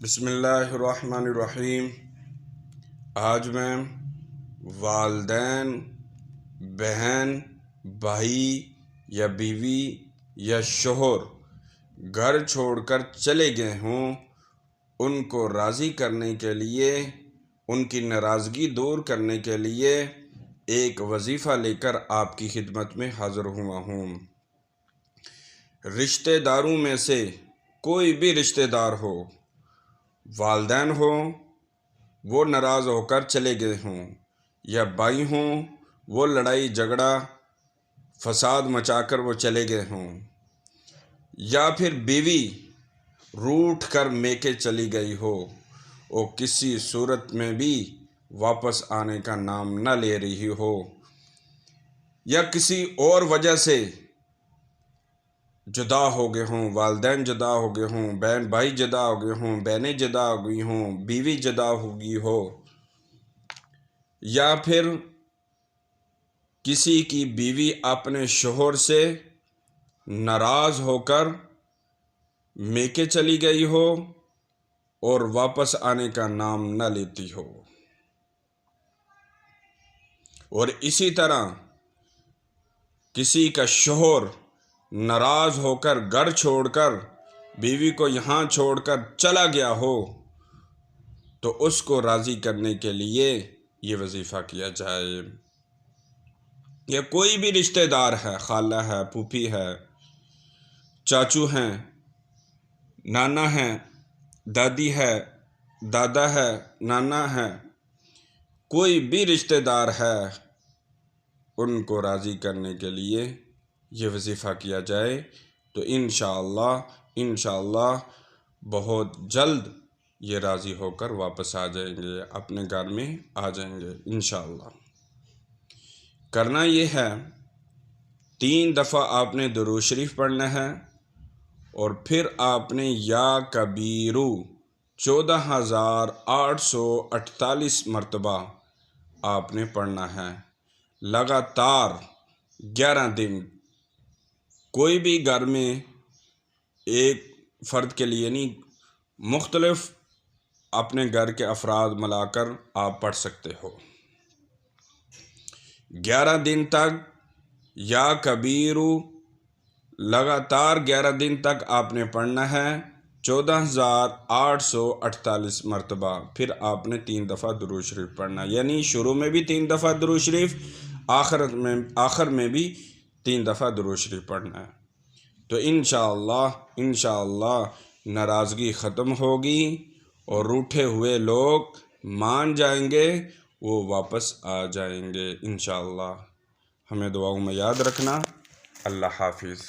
بسم اللہ الرحمن الرحیم۔ آج میں والدین، بہن، بھائی یا بیوی یا شوہر گھر چھوڑ کر چلے گئے ہوں، ان کو راضی کرنے کے لیے، ان کی ناراضگی دور کرنے کے لیے ایک وظیفہ لے کر آپ کی خدمت میں حاضر ہوا ہوں۔ رشتہ داروں میں سے کوئی بھی رشتہ دار ہو، والدین ہوں وہ ناراض ہو کر چلے گئے ہوں، یا بھائی ہوں وہ لڑائی جھگڑا فساد مچا کر وہ چلے گئے ہوں، یا پھر بیوی روٹھ کر میکے چلی گئی ہو اور کسی صورت میں بھی واپس آنے کا نام نہ لے رہی ہو، یا کسی اور وجہ سے جدا ہو گئے ہوں، والدین جدا ہو گئے ہوں، بہن بھائی جدا ہو گئے ہوں، بہنیں جدا ہو گئی ہوں، بیوی جدا ہو گئی ہو، یا پھر کسی کی بیوی اپنے شوہر سے ناراض ہو کر میکے چلی گئی ہو اور واپس آنے کا نام نہ لیتی ہو، اور اسی طرح کسی کا شوہر ناراض ہو کر گھر چھوڑ کر بیوی کو یہاں چھوڑ کر چلا گیا ہو، تو اس کو راضی کرنے کے لیے یہ وظیفہ کیا جائے۔ یا کوئی بھی رشتہ دار ہے، خالہ ہے، پھوپھی ہے، چاچو ہیں، نانا ہے، دادی ہے، دادا ہے، نانا ہے، کوئی بھی رشتہ دار ہے، ان کو راضی کرنے کے لیے یہ وظیفہ کیا جائے تو انشاءاللہ بہت جلد یہ راضی ہو کر واپس آ جائیں گے، اپنے گھر میں آ جائیں گے انشاءاللہ۔ کرنا یہ ہے، 3 دفعہ آپ نے درود شریف پڑھنا ہے، اور پھر آپ نے یا کبیرو 14,848 مرتبہ آپ نے پڑھنا ہے، لگاتار 11 دن۔ کوئی بھی گھر میں ایک فرد کے لیے نہیں، مختلف اپنے گھر کے افراد ملا کر آپ پڑھ سکتے ہو۔ 11 دن تک یا کبیرو لگاتار 11 دن تک آپ نے پڑھنا ہے، 14,848 مرتبہ۔ پھر آپ نے 3 دفعہ درود شریف پڑھنا ہے، یعنی شروع میں بھی 3 دفعہ درود شریف، آخر میں بھی 3 دفعہ درود شریف پڑھنا ہے، تو انشاءاللہ ناراضگی ختم ہوگی اور روٹھے ہوئے لوگ مان جائیں گے، وہ واپس آ جائیں گے انشاءاللہ۔ ہمیں دعاؤں میں یاد رکھنا۔ اللہ حافظ۔